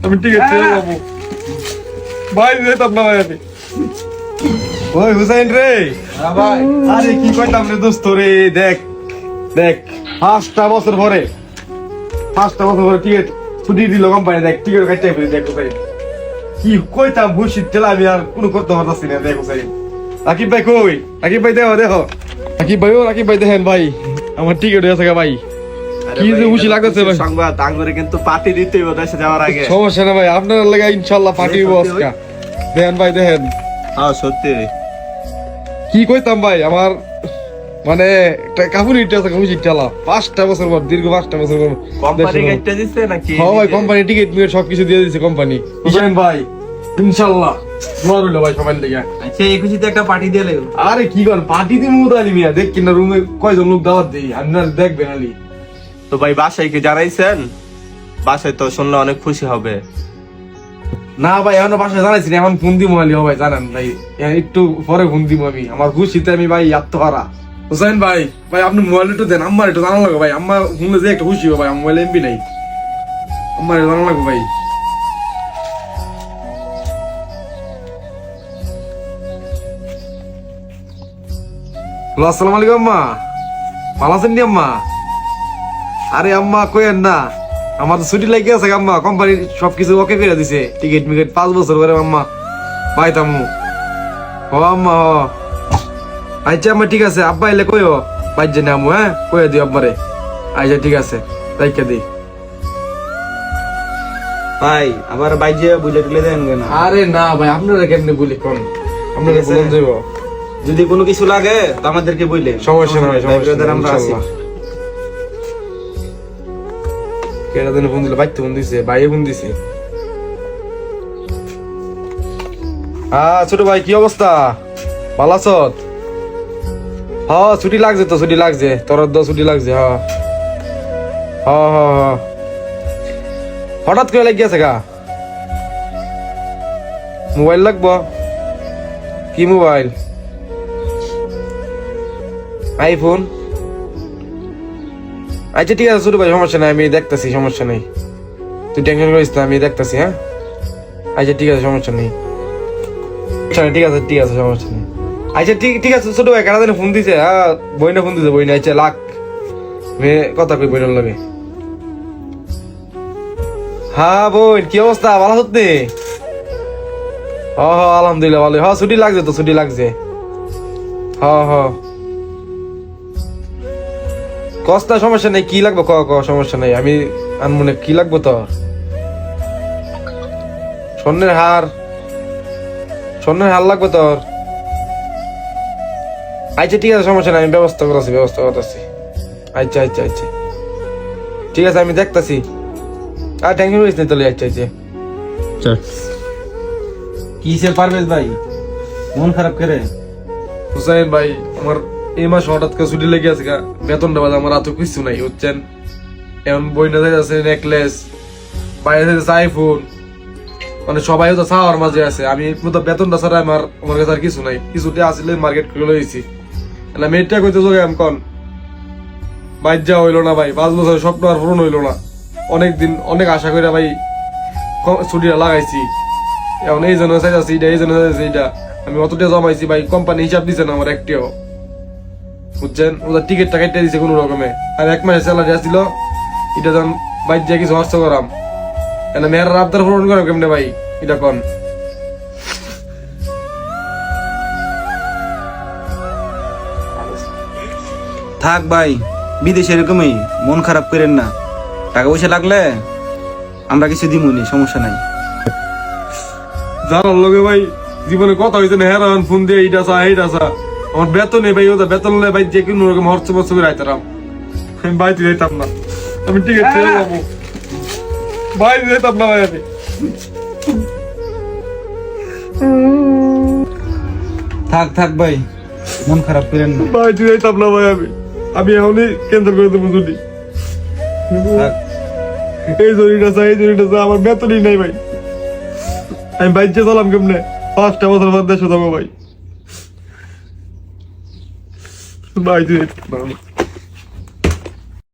আমি টিকিট ছেড়ে যাবো ভাই, যেতাম না ভাই আমি। ওই হুসাইন রে, ভাই আরে কি কইতাম রে দোস্ত রে, দেখ দেখ 5টা বছর পরে টিকিট ছুটি দিল কোম্পানি, দেখ টিকিট কাটতে ফেলে, দেখ হুসাইন কি কইতাম বুঝিত তেলা আমি আর কোনো করতে পারতাছি না। দেখ হুসাইন, রাকিব ভাই কই? রাকিব ভাই দেখো দেখো, রাকিব ভাই দেখেন ভাই, আমার টিকিট হয়ে গেছে ভাই, কি যে খুশি লাগতেছে ভাই। সংবাদ আঙ্গুরে কিন্তু পার্টি দিতেই হবে দেশে যাওয়ার আগে। সমস্যা না ভাই, আপনার লাগে ইনশাল্লাহ পার্টি হইব আজকে। দেখেন ভাই দেখেন, হ্যাঁ সত্যি কি কইতাম ভাই, আমার মানে কাপুরি আছে খুশি ঠেলা। 5টা বছর পর, দীর্ঘ 5টা বছর পর কোম্পানি গেটটা দিচ্ছে নাকি? হ্যাঁ ভাই, কোম্পানি টিকিট মিকিট সবকিছু দিয়ে দিচ্ছে কোম্পানি। হুসাইন ভাই ইনশাল্লাহ দোয়া রইল ভাই সবাই লেগে। আচ্ছা এই খুশিতে একটা পার্টি দিয়ে লেও। আরে কি করেন, পার্টি দিন মুদালি মিয়া, দেখ কিনা রুমে কয়জন লোক দাওয়াত দিই, আপনার দেখবেন আলি। তো ভাই বাসায় কি জানাইছেন? বাসায় তো শুনলে অনেক খুশি হবে। না ভাই এখনো বাসায় জানাইছি না, এখন ফোন দিব আলি ভাই, জানেন ভাই একটু পরে ফোন দিব আমি। আমার খুশিতে আমি ভাই আত্মহারা। হুসাইন ভাই, ভাই আপনি মোবাইল একটু দেন, আমার একটু জানা লাগবে ভাই, আমার ফোনে যে একটা খুশি হবে ভাই, আমার মোবাইল এমবি নাই, আমার জানা লাগবে ভাই। হ্যালো, আসসালামু আলাইকুম আম্মা, ভালো আছেন নি আম্মা? আরে আম্মা কইেন না, আমার তো ছুটি লাগে আছে আম্মা, কোম্পানি সবকিছু ওকে করে দিছে, টিকিট মিকিট 5 বছর করে আম্মা পাইতামু। ও আম্মা ও আচ্ছা আম্মা ঠিক আছে, আব্বা এলে কইও বাইর জানি আমু, হ্যাঁ কইয়া দিও আব্বারে। আচ্ছা ঠিক আছে, রাইখা দিই। ভাই আবার বাইজে বুঝে টুলে দেন না। আরে না ভাই, আপনারা কেমনে বলি কোন, আপনারা বলুন যাইব, যদি কোনো কিছু লাগে তো আমাদেরকে বললে সমস্যা নাই, সমস্যা নাই, আমরা আছি। ইনশাআল্লাহ। কেডা দিন ফোন দিলে, বাইতে ফোন দিছে, বাইয়ে ফোন দিছে। ছোট ভাই কি অবস্থা, ভালো আছো? হ্যাঁ ছুটি লাগছে তো, ছুটি লাগছে, তোর তো ছুটি লাগছে। হ্যাঁ হ্যাঁ হ্যাঁ হ্যাঁ, হঠাৎ করে লাগিয়েছে গা, মোবাইল লাগবো? কি মোবাইল? আইফোন? আচ্ছা ঠিক আছে ছোট ভাই, সমস্যা নাই, আমি দেখতেছি, সমস্যা নেই, তুই টেনশন করিস না, আমি দেখতেছি। হ্যাঁ আচ্ছা ঠিক আছে, সমস্যা নেই, ঠিক আছে ঠিক আছে, সমস্যা নেই। আচ্ছা ঠিক ঠিক আছে ছোট ভাই, কারা ফোন দিছে? হ্যাঁ বইনা ফোন দিছে, বইনা। আচ্ছা লাখ মেয়ে কথা কই বইনার লাগে। হ্যাঁ বোন কি অবস্থা, ভালো সত্যি? হ হ আলহামদুলিল্লাহ ভালো। হ্যাঁ ছুটি লাগছে তো, ছুটি লাগছে। হ হ কস্তা, সমস্যা নেই, কি লাগবে ক ক, সমস্যা নেই, আমি আনমনে কি লাগবো তোর? স্বর্ণের হার, স্বর্ণের হার লাগবে তোর? আচ্ছা ঠিক আছে, সমস্যা নাই, আমি ব্যবস্থা করতেছি। আচ্ছা আচ্ছা আচ্ছা ঠিক আছে, আমি দেখতেছি, আর টেনশন করিস না তাহলে। আচ্ছা আচ্ছা কিসের পারভেজ ভাই মন খারাপ করে? হুসাইন ভাই আমার এই মাস হঠাৎ করে ছুটি লেগে আছে, বেতনটা বাজে, আমার এত কিছু নাই বুঝছেন। এখন বইনা যাইতেছে নেকলেস, বাইরে যাইতেছে আইফোন, মানে সবাই তো চাওয়ার মাঝে আছে। আমি তো বেতনটা ছাড়া আমার কাছে আর কিছু নাই, কিছুতে আসলে মার্কেট খুলে লইছি না। মেয়েটা কইতে যোগে আমি কন বাইর যাওয়া হইলো না ভাই, 5 বছরের স্বপ্ন আর পূরণ হইলো না। অনেকদিন অনেক আশা করে ভাই ছুটিটা লাগাইছি, এখন এই জন্য চাইছি এটা, এই জন্য চাইছি এটা। আমি অতটা জমাইছি ভাই, কোম্পানি হিসাব দিছে না আমার একটিও, বুঝছেন। ওদের টিকিটটা কেটে দিছে কোনো রকমে, আর 1 মাসের স্যালারি আসছিল, এটা যখন বাইর যা কিছু খরচ করাম, এনে মেয়ের আবদার পূরণ করাম কেমনে ভাই, এটা কন। থাক ভাই, বিদেশে এরকমই, মন খারাপ করেন না। টাকা পয়সা লাগলে আমরা কিছু দিমুনি, সমস্যা নাই। জানার লগে ভাই জীবনে কথা হয়েছে না, হেরান ফোন দিয়ে এইটা চা এইটা চা, আমার বেতন নেই ভাই, ওদের বেতন নেই ভাই, যে কোনো রকম হরচ মরচ করে আইতাম, আমি বাইতে যাইতাম না, আমি টিকিট ছেড়ে যাবো, বাইরে যেতাম না ভাই আমি। থাক থাক ভাই, মন খারাপ করেন না। বাইরে যাইতাম না ভাই আমি এখনই ক্যান্সেল করে দেবো ছুটি। থাক। এই জরিটা চা, এই জরিটা চা, আমার বেতনই নাই ভাই, আমি বাইরে চলাম কেমনে? 5টা বছর পর দেশে যাবো ভাই, বাইরে যেতাম না।